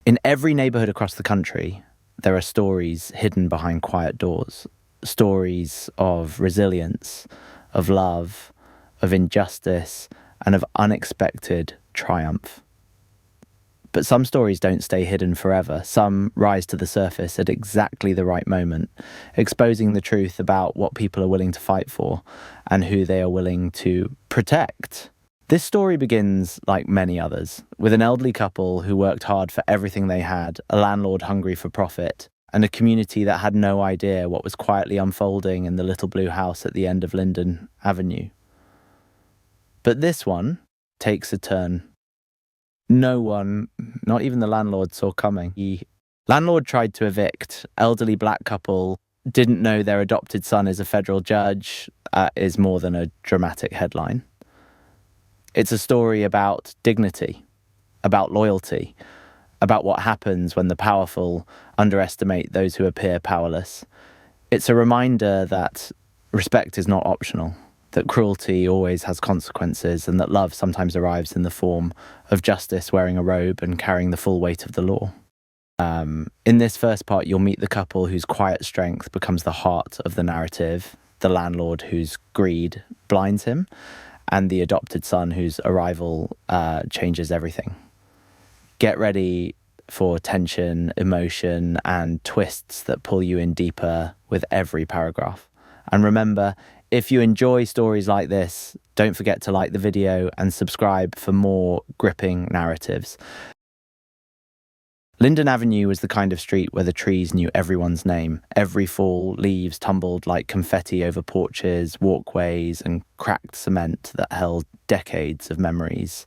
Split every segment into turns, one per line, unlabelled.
In every neighbourhood across the country, there are stories hidden behind quiet doors. Stories of resilience, of love, of injustice, and of unexpected triumph. But some stories don't stay hidden forever. Some rise to the surface at exactly the right moment, exposing the truth about what people are willing to fight for and who they are willing to protect. This story begins, like many others, with an elderly couple who worked hard for everything they had, a landlord hungry for profit, and a community that had no idea what was quietly unfolding in the little blue house at the end of Linden Avenue. But this one takes a turn no one, not even the landlord, saw coming. The landlord tried to evict. Elderly black couple didn't know their adopted son is a federal judge, is more than a dramatic headline. It's a story about dignity, about loyalty, about what happens when the powerful underestimate those who appear powerless. It's a reminder that respect is not optional, that cruelty always has consequences, and that love sometimes arrives in the form of justice wearing a robe and carrying the full weight of the law. In this first part, you'll meet the couple whose quiet strength becomes the heart of the narrative, the landlord whose greed blinds him, and the adopted son whose arrival changes everything. Get ready for tension, emotion, and twists that pull you in deeper with every paragraph. And remember, if you enjoy stories like this, don't forget to like the video and subscribe for more gripping narratives. Linden Avenue was the kind of street where the trees knew everyone's name. Every fall, leaves tumbled like confetti over porches, walkways, and cracked cement that held decades of memories.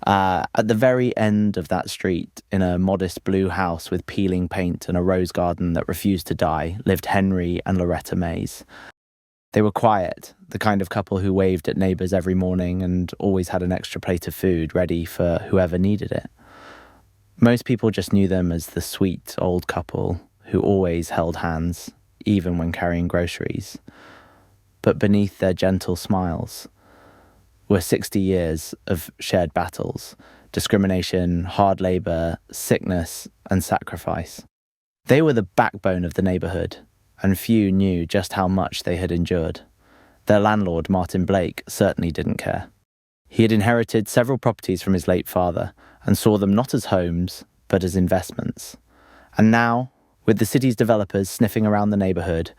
At the very end of that street, in a modest blue house with peeling paint and a rose garden that refused to die, lived Henry and Loretta Mays. They were quiet, the kind of couple who waved at neighbours every morning and always had an extra plate of food ready for whoever needed it. Most people just knew them as the sweet old couple who always held hands, even when carrying groceries. But beneath their gentle smiles were 60 years of shared battles, discrimination, hard labour, sickness, and sacrifice. They were the backbone of the neighbourhood, and few knew just how much they had endured. Their landlord, Martin Blake, certainly didn't care. He had inherited several properties from his late father and saw them not as homes, but as investments. And now, with the city's developers sniffing around the neighbourhood,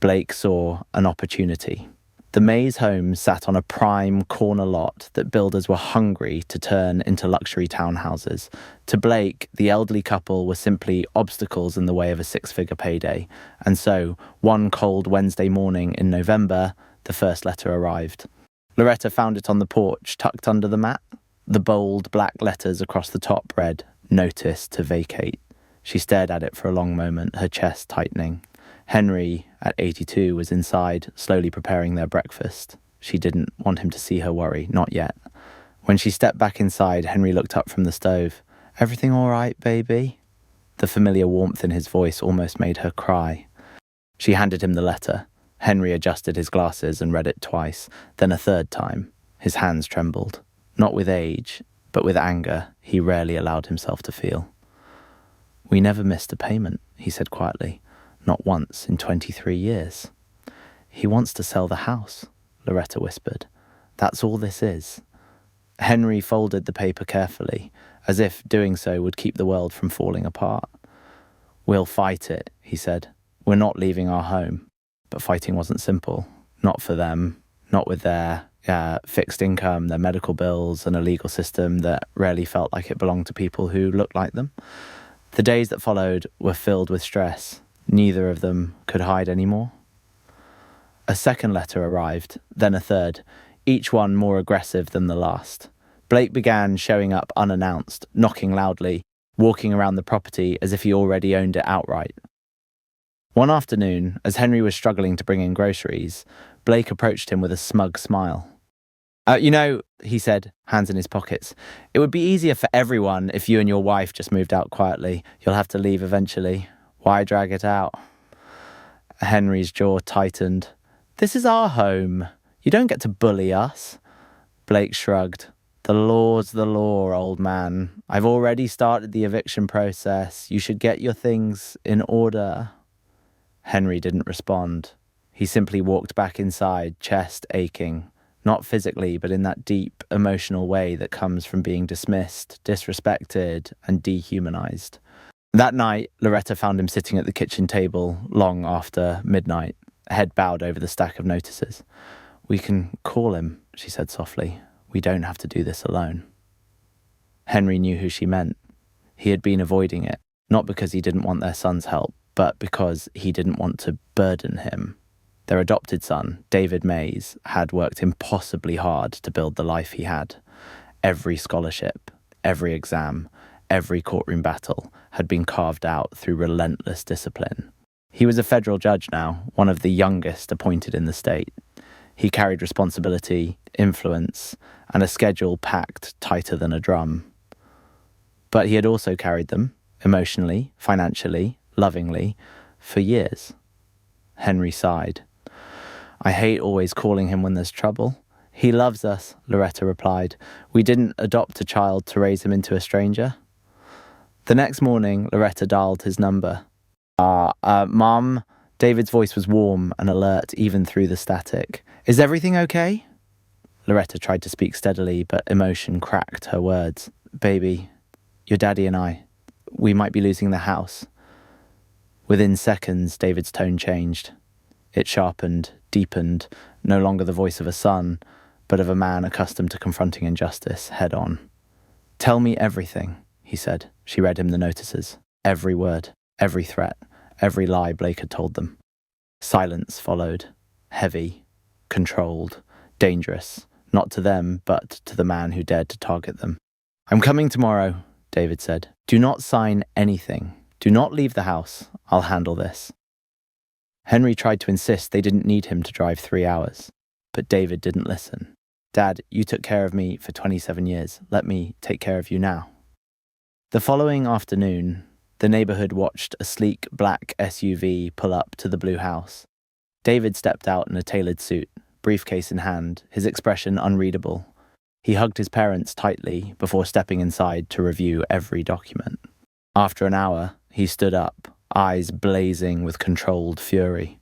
Blake saw an opportunity. The Mays home sat on a prime corner lot that builders were hungry to turn into luxury townhouses. To Blake, the elderly couple were simply obstacles in the way of a six-figure payday. And so, one cold Wednesday morning in November, the first letter arrived. Loretta found it on the porch, tucked under the mat. The bold black letters across the top read, "Notice to vacate." She stared at it for a long moment, her chest tightening. Henry, at 82, was inside, slowly preparing their breakfast. She didn't want him to see her worry, not yet. When she stepped back inside, Henry looked up from the stove. "Everything all right, baby?" The familiar warmth in his voice almost made her cry. She handed him the letter. Henry adjusted his glasses and read it twice, then a third time. His hands trembled. Not with age, but with anger he rarely allowed himself to feel. "We never missed a payment," he said quietly. "Not once in 23 years. "He wants to sell the house," Loretta whispered. "That's all this is." Henry folded the paper carefully, as if doing so would keep the world from falling apart. "We'll fight it," he said. "We're not leaving our home." But fighting wasn't simple. Not for them. Not with their fixed income, their medical bills, and a legal system that rarely felt like it belonged to people who looked like them. The days that followed were filled with stress. Neither of them could hide anymore. A second letter arrived, then a third, each one more aggressive than the last. Blake began showing up unannounced, knocking loudly, walking around the property as if he already owned it outright. One afternoon, as Henry was struggling to bring in groceries, Blake approached him with a smug smile. He said, hands in his pockets, "it would be easier for everyone if you and your wife just moved out quietly. You'll have to leave eventually. Why drag it out?" Henry's jaw tightened. "This is our home. You don't get to bully us." Blake shrugged. The law's the law, old man. I've already started the eviction process. You should get your things in order. Henry didn't respond. He simply walked back inside, chest aching. Not physically, but in that deep, emotional way that comes from being dismissed, disrespected, and dehumanized. That night, Loretta found him sitting at the kitchen table long after midnight, head bowed over the stack of notices. "We can call him," she said softly. "We don't have to do this alone." Henry knew who she meant. He had been avoiding it, not because he didn't want their son's help, but because he didn't want to burden him. Their adopted son, David Mays, had worked impossibly hard to build the life he had. Every scholarship, every exam, every courtroom battle had been carved out through relentless discipline. He was a federal judge now, one of the youngest appointed in the state. He carried responsibility, influence, and a schedule packed tighter than a drum. But he had also carried them, emotionally, financially, lovingly, for years. Henry sighed. "I hate always calling him when there's trouble. He loves us," Loretta replied. "We didn't adopt a child to raise him into a stranger." The next morning, Loretta dialed his number. Mom?" David's voice was warm and alert even through the static. "Is everything okay?" Loretta tried to speak steadily, but emotion cracked her words. "Baby, your daddy and I, we might be losing the house." Within seconds, David's tone changed. It sharpened, deepened, no longer the voice of a son, but of a man accustomed to confronting injustice head on. "Tell me everything," he said. She read him the notices. Every word, every threat, every lie Blake had told them. Silence followed, heavy, controlled, dangerous, not to them, but to the man who dared to target them. "I'm coming tomorrow," David said. "Do not sign anything. Do not leave the house. I'll handle this." Henry tried to insist they didn't need him to drive 3 hours, but David didn't listen. "Dad, you took care of me for 27 years. Let me take care of you now." The following afternoon, the neighborhood watched a sleek black SUV pull up to the blue house. David stepped out in a tailored suit, briefcase in hand, his expression unreadable. He hugged his parents tightly before stepping inside to review every document. After an hour, he stood up, eyes blazing with controlled fury.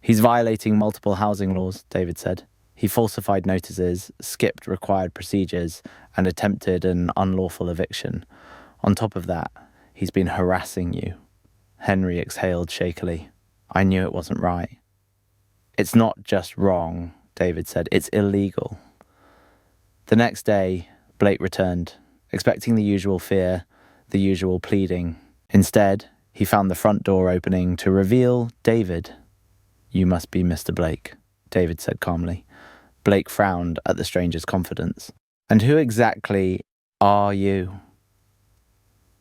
"He's violating multiple housing laws," David said. "He falsified notices, skipped required procedures, and attempted an unlawful eviction. On top of that, he's been harassing you." Henry exhaled shakily. "I knew it wasn't right." "It's not just wrong," David said. "It's illegal." The next day, Blake returned, expecting the usual fear, the usual pleading. Instead, he found the front door opening to reveal David. "You must be Mr. Blake," David said calmly. Blake frowned at the stranger's confidence. "And who exactly are you?"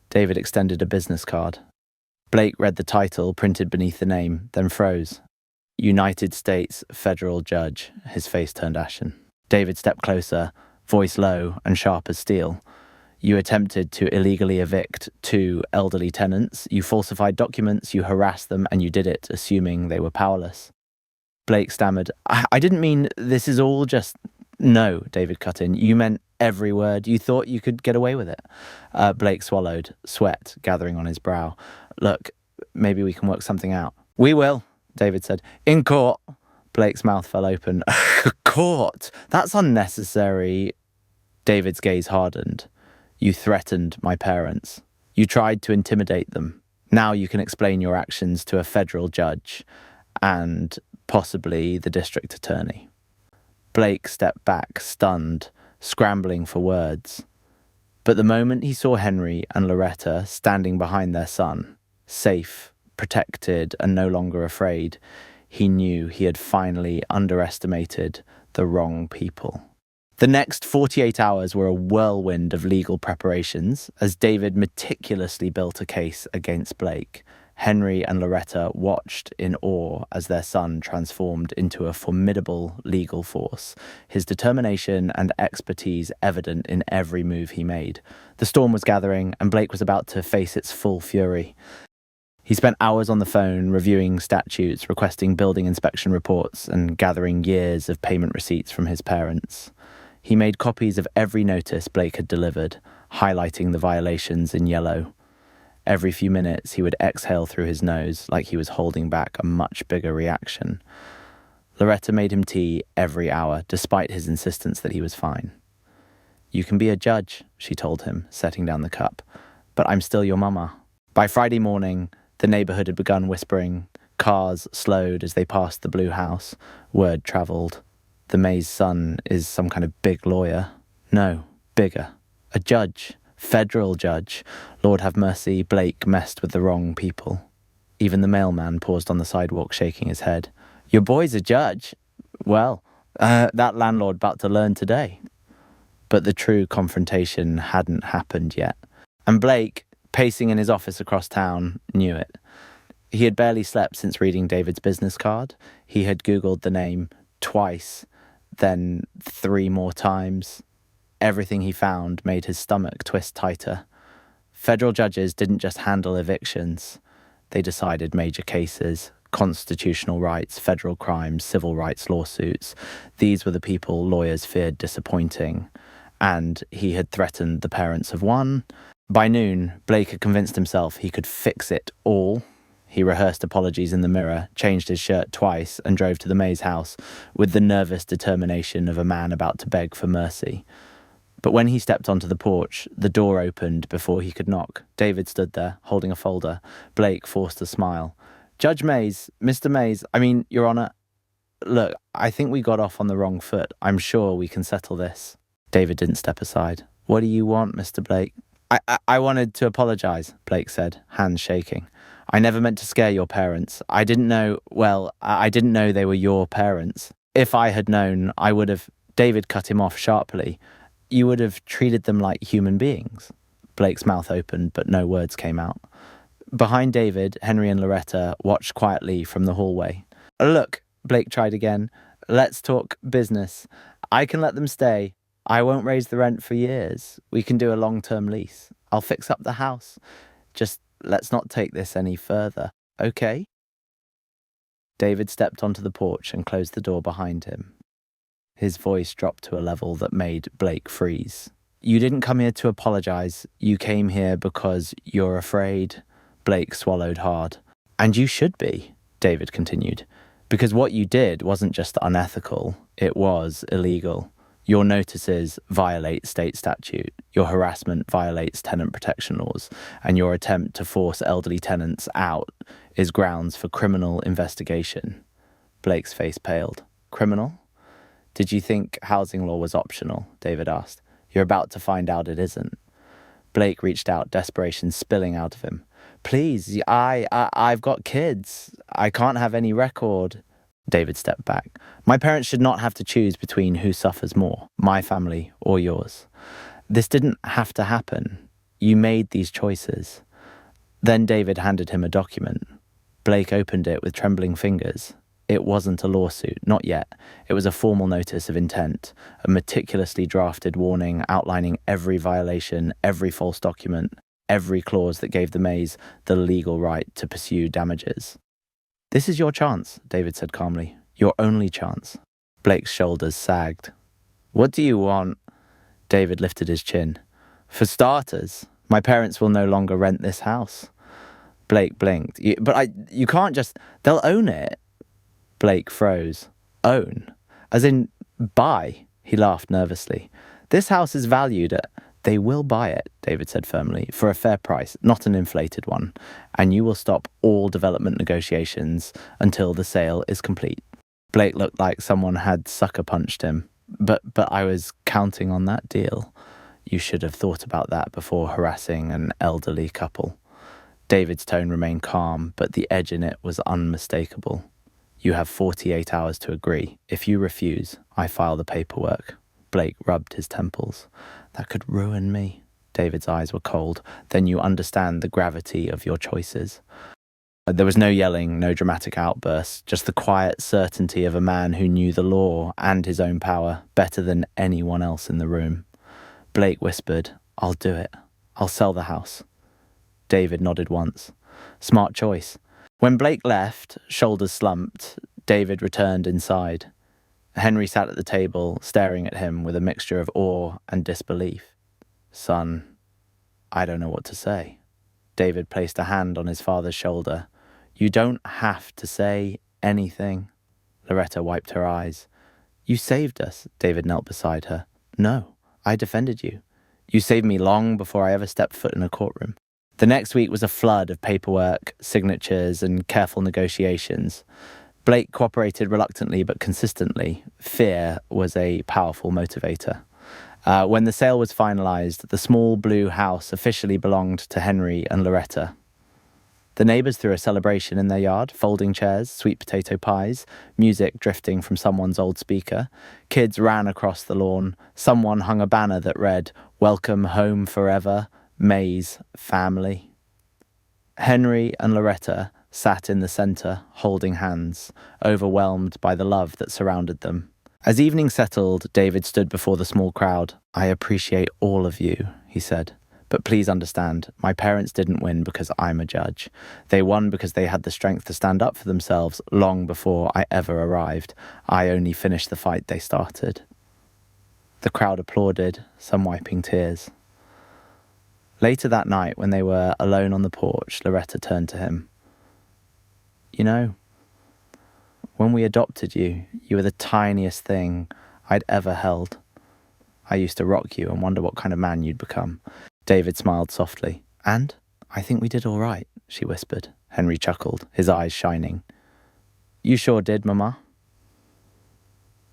David extended a business card. Blake read the title printed beneath the name, then froze. "United States Federal Judge." His face turned ashen. David stepped closer, voice low and sharp as steel. "You attempted to illegally evict 2 elderly tenants. You falsified documents, you harassed them, and you did it, assuming they were powerless." Blake stammered, I didn't mean this is all just..." "No," David cut in. "You meant every word. You thought you could get away with it." Blake swallowed, sweat gathering on his brow. "Look, maybe we can work something out." "We will," David said. "In court." Blake's mouth fell open. "Court? That's unnecessary." David's gaze hardened. "You threatened my parents. You tried to intimidate them. Now you can explain your actions to a federal judge and possibly the district attorney." Blake stepped back, stunned, scrambling for words. But the moment he saw Henry and Loretta standing behind their son, safe, protected, and no longer afraid, he knew he had finally underestimated the wrong people. The next 48 hours were a whirlwind of legal preparations as David meticulously built a case against Blake. Henry and Loretta watched in awe as their son transformed into a formidable legal force, his determination and expertise evident in every move he made. The storm was gathering, and Blake was about to face its full fury. He spent hours on the phone reviewing statutes, requesting building inspection reports, and gathering years of payment receipts from his parents. He made copies of every notice Blake had delivered, highlighting the violations in yellow. Every few minutes, he would exhale through his nose like he was holding back a much bigger reaction. Loretta made him tea every hour, despite his insistence that he was fine. "You can be a judge," she told him, setting down the cup, "but I'm still your mama." By Friday morning, the neighbourhood had begun whispering. Cars slowed as they passed the blue house. Word travelled. The May's son is some kind of big lawyer. No, bigger. A judge. Federal judge. Lord have mercy, Blake messed with the wrong people. Even the mailman paused on the sidewalk, shaking his head. "Your boy's a judge." "Well, that landlord about to learn today." But the true confrontation hadn't happened yet. And Blake, pacing in his office across town, knew it. He had barely slept since reading David's business card. He had Googled the name twice, then 3 more times. Everything he found made his stomach twist tighter. Federal judges didn't just handle evictions. They decided major cases, constitutional rights, federal crimes, civil rights lawsuits. These were the people lawyers feared disappointing. And he had threatened the parents of one. By noon, Blake had convinced himself he could fix it all. He rehearsed apologies in the mirror, changed his shirt twice, and drove to the Mays' house with the nervous determination of a man about to beg for mercy. But when he stepped onto the porch, the door opened before he could knock. David stood there, holding a folder. Blake forced a smile. "Judge Mays, Mr. Mays, Your Honour, look, I think we got off on the wrong foot. I'm sure we can settle this." David didn't step aside. "What do you want, Mr. Blake?" I wanted to apologise," Blake said, hands shaking. "I never meant to scare your parents. I didn't know they were your parents. If I had known, I would have..." David cut him off sharply. "You would have treated them like human beings." Blake's mouth opened, but no words came out. Behind David, Henry and Loretta watched quietly from the hallway. "Look," Blake tried again, "let's talk business. I can let them stay. I won't raise the rent for years. We can do a long-term lease. I'll fix up the house. Just let's not take this any further, okay?" David stepped onto the porch and closed the door behind him. His voice dropped to a level that made Blake freeze. "You didn't come here to apologise. You came here because you're afraid." Blake swallowed hard. "And you should be," David continued, "because what you did wasn't just unethical, it was illegal. Your notices violate state statute, your harassment violates tenant protection laws, and your attempt to force elderly tenants out is grounds for criminal investigation." Blake's face paled. "Criminal? Did you think housing law was optional?" David asked. "You're about to find out it isn't." Blake reached out, desperation spilling out of him. "Please, I've got kids. I can't have any record." David stepped back. "My parents should not have to choose between who suffers more, my family or yours. This didn't have to happen. You made these choices." Then David handed him a document. Blake opened it with trembling fingers. It wasn't a lawsuit, not yet. It was a formal notice of intent, a meticulously drafted warning outlining every violation, every false document, every clause that gave the Mays the legal right to pursue damages. "This is your chance," David said calmly. "Your only chance." Blake's shoulders sagged. "What do you want?" David lifted his chin. "For starters, my parents will no longer rent this house." Blake blinked. You can't just... They'll own it." Blake froze. "Own? As in, buy?" He laughed nervously. "This house is valued at..." "They will buy it," David said firmly, "for a fair price, not an inflated one. And you will stop all development negotiations until the sale is complete." Blake looked like someone had sucker punched him. But I was counting on that deal." "You should have thought about that before harassing an elderly couple." David's tone remained calm, but the edge in it was unmistakable. "You have 48 hours to agree. If you refuse, I file the paperwork." Blake rubbed his temples. "That could ruin me." David's eyes were cold. "Then you understand the gravity of your choices." There was no yelling, no dramatic outbursts, just the quiet certainty of a man who knew the law and his own power better than anyone else in the room. Blake whispered, "I'll do it. I'll sell the house." David nodded once. "Smart choice." When Blake left, shoulders slumped, David returned inside. Henry sat at the table, staring at him with a mixture of awe and disbelief. "Son, I don't know what to say." David placed a hand on his father's shoulder. "You don't have to say anything." Loretta wiped her eyes. "You saved us." David knelt beside her. "No, I defended you. You saved me long before I ever stepped foot in a courtroom." The next week was a flood of paperwork, signatures, and careful negotiations. Blake cooperated reluctantly but consistently. Fear was a powerful motivator. When the sale was finalised, the small blue house officially belonged to Henry and Loretta. The neighbours threw a celebration in their yard, folding chairs, sweet potato pies, music drifting from someone's old speaker. Kids ran across the lawn. Someone hung a banner that read, "Welcome home forever, May's family." Henry and Loretta sat in the centre, holding hands, overwhelmed by the love that surrounded them. As evening settled, David stood before the small crowd. "I appreciate all of you," he said. "But please understand, my parents didn't win because I'm a judge. They won because they had the strength to stand up for themselves long before I ever arrived. I only finished the fight they started." The crowd applauded, some wiping tears. Later that night, when they were alone on the porch, Loretta turned to him. "You know, when we adopted you, you were the tiniest thing I'd ever held. I used to rock you and wonder what kind of man you'd become." David smiled softly. "And I think we did all right," she whispered. Henry chuckled, his eyes shining. "You sure did, Mama."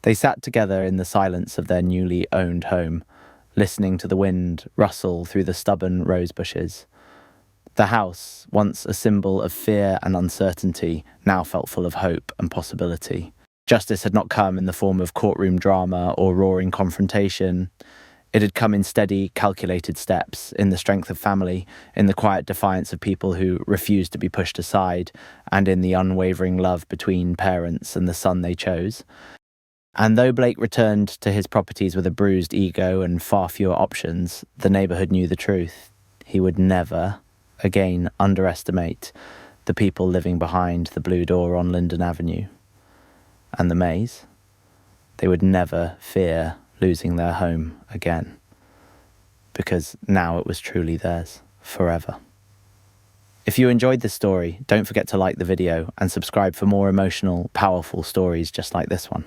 They sat together in the silence of their newly owned home, listening to the wind rustle through the stubborn rose bushes. The house, once a symbol of fear and uncertainty, now felt full of hope and possibility. Justice had not come in the form of courtroom drama or roaring confrontation. It had come in steady, calculated steps, in the strength of family, in the quiet defiance of people who refused to be pushed aside, and in the unwavering love between parents and the son they chose. And though Blake returned to his properties with a bruised ego and far fewer options, the neighbourhood knew the truth. He would never again underestimate the people living behind the blue door on Linden Avenue. And the Mays, they would never fear losing their home again, because now it was truly theirs forever. If you enjoyed this story, don't forget to like the video and subscribe for more emotional, powerful stories just like this one.